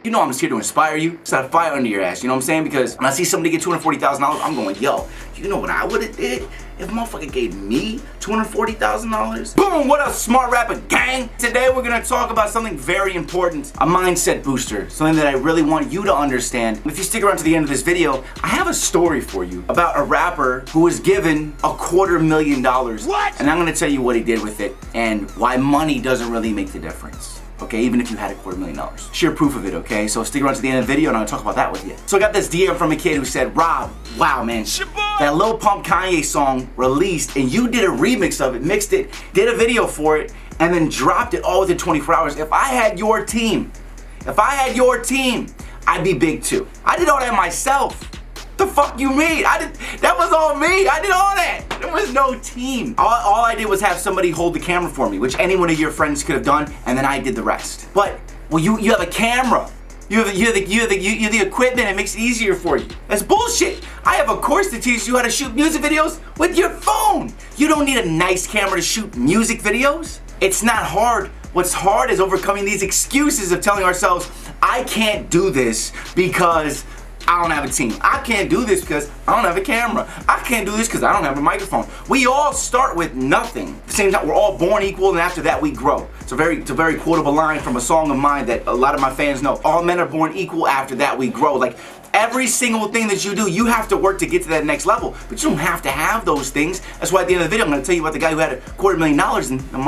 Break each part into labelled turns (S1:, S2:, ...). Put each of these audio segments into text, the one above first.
S1: You know I'm just here to inspire you, set a fire under your ass, you know what I'm saying? Because when I see somebody get $240,000, I'm going, yo, you know what I would've did if a motherfucker gave me $240,000? Boom, what up, Smart Rapper gang? Today we're gonna talk about something very important, a mindset booster, something that I really want you to understand. If you stick around to the end of this video, I have a story for you about a rapper who was given $250,000.
S2: What?
S1: And I'm gonna tell you what he did with it and why money doesn't really make the difference. Okay, even if you had $250,000. Sheer proof of it, okay? So stick around to the end of the video and I'm gonna talk about that with you. So I got this DM from a kid who said, Rob, wow man, that Lil Pump Kanye song released and you did a remix of it, mixed it, did a video for it, and then dropped it all within 24 hours. If I had your team, I'd be big too. I did all that myself. The fuck you mean? That was all me. I did all that. There was no team. All I did was have somebody hold the camera for me, which any one of your friends could have done, and then I did the rest. But well, you have a camera. You have the equipment. It makes it easier for you. That's bullshit. I have a course to teach you how to shoot music videos with your phone. You don't need a nice camera to shoot music videos. It's not hard. What's hard is overcoming these excuses of telling ourselves, I can't do this because I don't have a team. I can't do this because I don't have a camera. I can't do this because I don't have a microphone. We all start with nothing. At the same time, we're all born equal, and after that we grow. It's a very quotable line from a song of mine that a lot of my fans know. All men are born equal, after that we grow. Like, every single thing that you do, you have to work to get to that next level. But you don't have to have those things. That's why at the end of the video, I'm gonna tell you about the guy who had $250,000 and the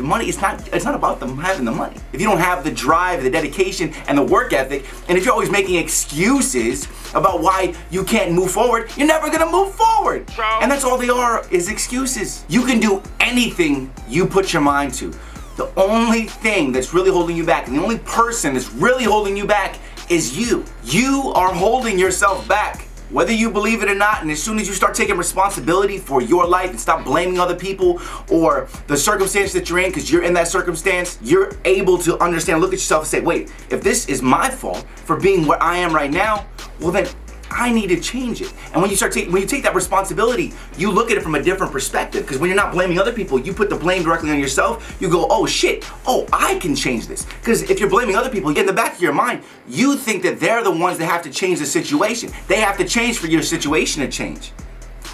S1: money, it's not about them having the money. If you don't have the drive, the dedication, and the work ethic, and if you're always making excuses about why you can't move forward, you're never gonna move forward. And that's all they are, is excuses. You can do anything you put your mind to. The only thing that's really holding you back, and the only person that's really holding you back is you. You are holding yourself back, whether you believe it or not. And as soon as you start taking responsibility for your life and stop blaming other people or the circumstance that you're in, because you're in that circumstance, you're able to understand, look at yourself and say, wait, if this is my fault for being where I am right now, well then I need to change it. And when you take that responsibility, you look at it from a different perspective. Because when you're not blaming other people, you put the blame directly on yourself. You go, oh shit, oh, I can change this. Because if you're blaming other people, in the back of your mind, you think that they're the ones that have to change the situation. They have to change for your situation to change.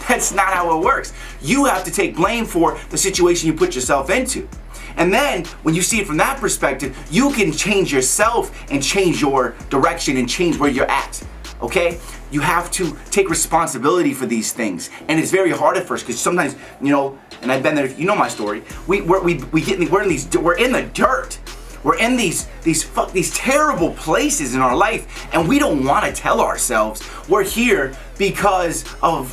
S1: That's not how it works. You have to take blame for the situation you put yourself into. And then, when you see it from that perspective, you can change yourself and change your direction and change where you're at. Okay? You have to take responsibility for these things. And it's very hard at first because sometimes, you know, and I've been there, you know my story. We're in the dirt. We're in these terrible places in our life, and we don't want to tell ourselves we're here because of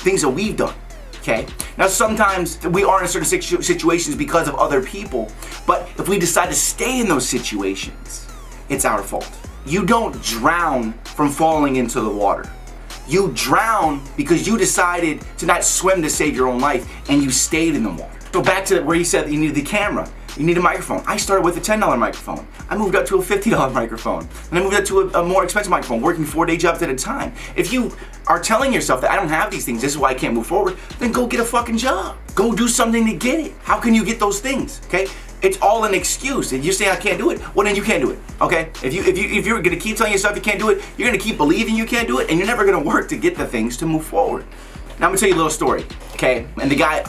S1: things that we've done. Okay? Now sometimes we are in certain situations because of other people, but if we decide to stay in those situations, it's our fault. You don't drown from falling into the water. You drown because you decided to not swim to save your own life and you stayed in the water. So back to where he said that you needed the camera, you need a microphone. I started with a $10 microphone. I moved up to a $50 microphone. And I moved up to a more expensive microphone, working 4-day jobs at a time. If you are telling yourself that I don't have these things, this is why I can't move forward, then go get a fucking job. Go do something to get it. How can you get those things, okay? It's all an excuse. If you say I can't do it, well then you can't do it, okay? If you're gonna keep telling yourself you can't do it, you're gonna keep believing you can't do it, and you're never gonna work to get the things to move forward. Now I'm gonna tell you a little story, okay? And the guy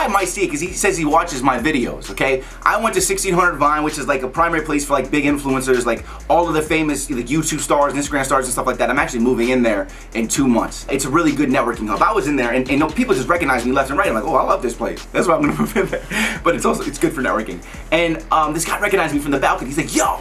S1: might see it because he says he watches my videos, okay? I went to 1600 Vine, which is like a primary place for like big influencers, like all of the famous like YouTube stars and Instagram stars and stuff like that. I'm actually moving in there in 2 months. It's a really good networking hub. I was in there and you know, people just recognize me left and right. I'm like, oh, I love this place. That's why I'm gonna move in there. But it's good for networking. And this guy recognized me from the balcony. He's like, yo,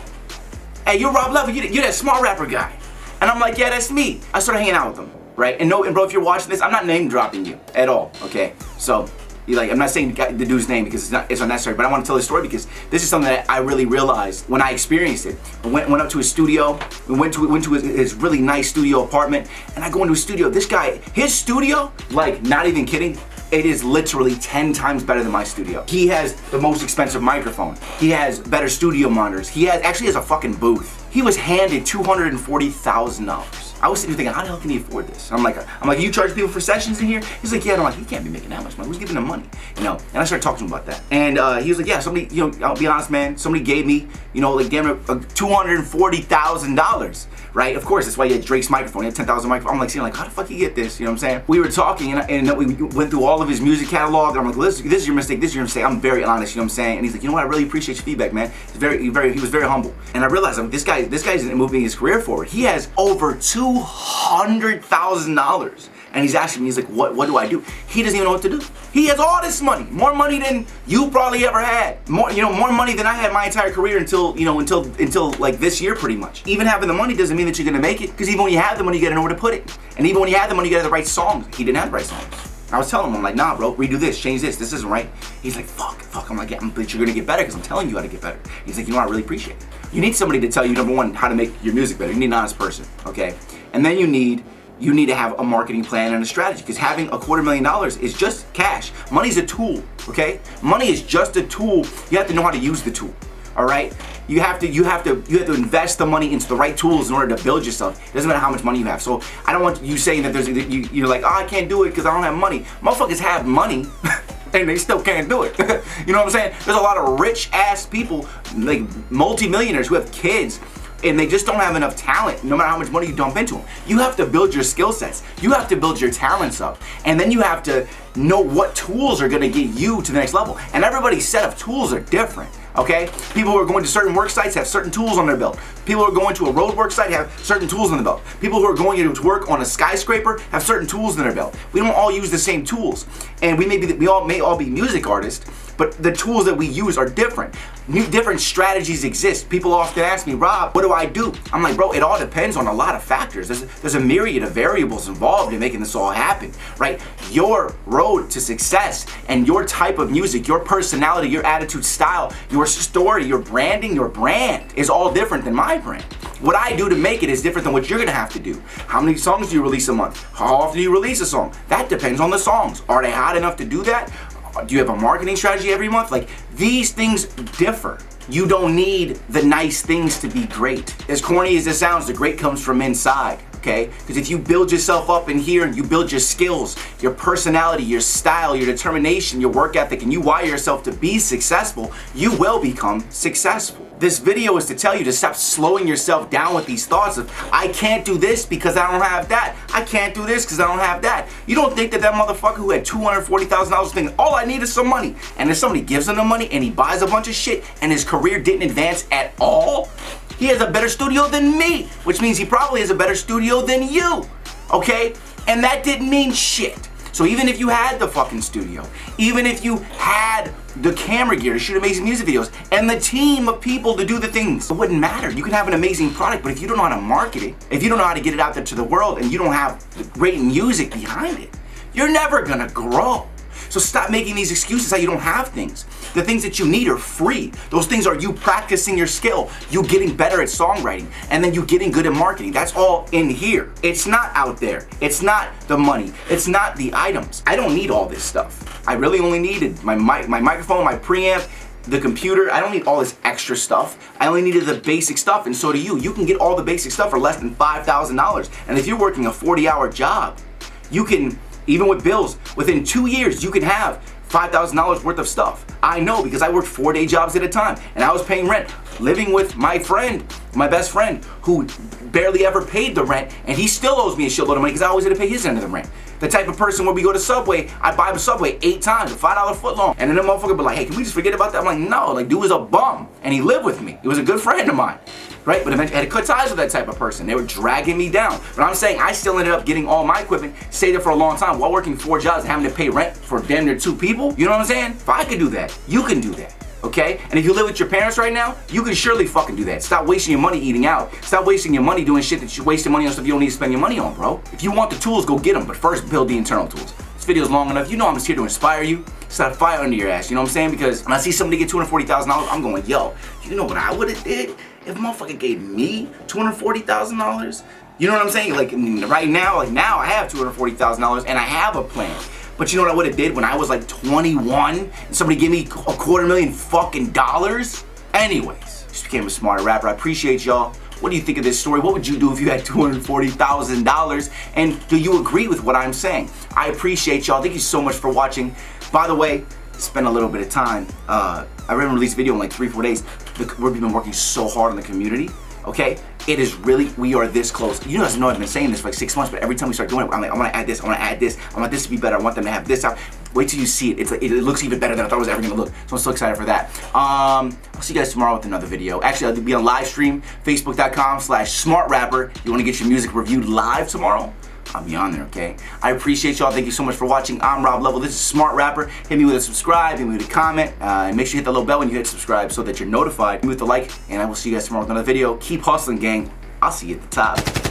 S1: hey, you're Rob Level, you're that Smart Rapper guy. And I'm like, yeah, that's me. I started hanging out with him. Right? And bro, if you're watching this, I'm not name dropping you at all, okay? So, I'm not saying the dude's name because it's unnecessary, but I want to tell this story because this is something that I really realized when I experienced it. I went up to his studio, we went to his really nice studio apartment, and I go into his studio. This guy, his studio, like, not even kidding, it is literally 10 times better than my studio. He has the most expensive microphone. He has better studio monitors. He actually has a fucking booth. He was handed $240,000. I was sitting there thinking, how the hell can he afford this? I'm like, you charge people for sessions in here? He's like, yeah. And I'm like, he can't be making that much money. Who's giving him money? You know. And I started talking to him about that. And he was like, yeah, somebody, you know, I'll be honest, man. Somebody gave me, you know, like damn it, $240,000. Right? Of course, that's why he had Drake's microphone. He had 10,000 microphones. I'm like, seeing like, how the fuck you get this? You know what I'm saying? We were talking, and we went through all of his music catalog. And I'm like, this is your mistake. This is your mistake. I'm very honest. You know what I'm saying? And he's like, you know what? I really appreciate your feedback, man. He was very humble. And I realized, like, this guy's moving his career forward. He has over $200,000. And he's asking me, he's like, what do I do? He doesn't even know what to do. He has all this money, more money than you probably ever had. More money than I had my entire career until like this year pretty much. Even having the money doesn't mean that you're gonna make it, because even when you have the money, you gotta know where to put it. And even when you have the money, you gotta have the right songs. He didn't have the right songs. I was telling him, I'm like, nah, bro, redo this, change this isn't right. He's like, fuck. I'm like, yeah, but you're gonna get better because I'm telling you how to get better. He's like, you know what, I really appreciate it. You need somebody to tell you, number one, how to make your music better. You need an honest person, okay? And then you need to have a marketing plan and a strategy, because having $250,000 is just cash. Money's a tool, okay? Money is just a tool. You have to know how to use the tool, all right? You have to invest the money into the right tools in order to build yourself. It doesn't matter how much money you have. So I don't want you saying that you're like, oh, I can't do it because I don't have money. Motherfuckers have money and they still can't do it. You know what I'm saying? There's a lot of rich ass people, like multimillionaires, who have kids, and they just don't have enough talent, no matter how much money you dump into them. You have to build your skill sets. You have to build your talents up. And then you have to know what tools are gonna get you to the next level. And everybody's set of tools are different, okay? People who are going to certain work sites have certain tools on their belt. People who are going to a road work site have certain tools on the belt. People who are going to work on a skyscraper have certain tools in their belt. We don't all use the same tools. And we may all be music artists, but the tools that we use are different. Different strategies exist. People often ask me, Rob, what do I do? I'm like, bro, it all depends on a lot of factors. There's a myriad of variables involved in making this all happen, right? Your road to success and your type of music, your personality, your attitude, style, your story, your branding, your brand is all different than my brand. What I do to make it is different than what you're gonna have to do. How many songs do you release a month? How often do you release a song? That depends on the songs. Are they hot enough to do that? Do you have a marketing strategy every month? Like, these things differ. You don't need the nice things to be great. As corny as it sounds, the great comes from inside, okay? Because if you build yourself up in here and you build your skills, your personality, your style, your determination, your work ethic, and you wire yourself to be successful, you will become successful. This video is to tell you to stop slowing yourself down with these thoughts of, I can't do this because I don't have that. I can't do this because I don't have that. You don't think that motherfucker who had $240,000 thinking, all I need is some money, and if somebody gives him the money and he buys a bunch of shit and his career didn't advance at all, he has a better studio than me, which means he probably has a better studio than you, okay? And that didn't mean shit. So even if you had the fucking studio, even if you had the camera gear to shoot amazing music videos and the team of people to do the things, it wouldn't matter. You can have an amazing product, but if you don't know how to market it, if you don't know how to get it out there to the world, and you don't have great music behind it, you're never gonna grow. So stop making these excuses how you don't have things. The things that you need are free. Those things are you practicing your skill, you getting better at songwriting, and then you getting good at marketing. That's all in here. It's not out there. It's not the money. It's not the items. I don't need all this stuff. I really only needed my microphone, my preamp, the computer. I don't need all this extra stuff. I only needed the basic stuff, and so do you. You can get all the basic stuff for less than $5,000. And if you're working a 40-hour job, you can, even with bills, within 2 years, you can have $5,000 worth of stuff. I know, because I worked 4-day jobs at a time, and I was paying rent, living with my friend, my best friend, who barely ever paid the rent, and he still owes me a shitload of money because I always had to pay his end of the rent. The type of person where we go to Subway, I buy the Subway 8 times, a $5 foot long, and then the motherfucker be like, hey, can we just forget about that? I'm like, no, like, dude was a bum, and he lived with me. He was a good friend of mine, right? But eventually I had to cut ties with that type of person. They were dragging me down. But I'm saying I still ended up getting all my equipment, stayed there for a long time while working 4 jobs and having to pay rent for damn near 2 people. You know what I'm saying? If I could do that, you can do that. Okay? And if you live with your parents right now, you can surely fucking do that. Stop wasting your money eating out. Stop wasting your money doing shit that you're wasting money on stuff you don't need to spend your money on, bro. If you want the tools, go get them, but first build the internal tools. This video's long enough. You know I'm just here to inspire you. Start a fire under your ass, you know what I'm saying? Because when I see somebody get $240,000, I'm going, yo, you know what I would have did if a motherfucker gave me $240,000? You know what I'm saying? Like, right now, now I have $240,000 and I have a plan. But you know what I would have did when I was like 21 and somebody gave me $250,000 fucking dollars? Anyways, just became a smarter rapper. I appreciate y'all. What do you think of this story? What would you do if you had $240,000? And do you agree with what I'm saying? I appreciate y'all. Thank you so much for watching. By the way, spend a little bit of time. I remember release a video in like 3-4 days. We've been working so hard on the community. Okay, it is really, we are this close. You guys know I've been saying this for like 6 months, but every time we start doing it, I'm like, I want to add this, I want to add this, I want this to be better, I want them to have this out. Wait till you see it. It's like, it looks even better than I thought it was ever gonna look. So I'm so excited for that. I'll see you guys tomorrow with another video. Actually, I'll be on live stream, facebook.com/smartrapper. You want to get your music reviewed live tomorrow? I'll be on there, okay? I appreciate y'all. Thank you so much for watching. I'm Rob Level. This is Smart Rapper. Hit me with a subscribe, hit me with a comment, and make sure you hit the little bell when you hit subscribe so that you're notified. Hit me with the like, and I will see you guys tomorrow with another video. Keep hustling, gang. I'll see you at the top.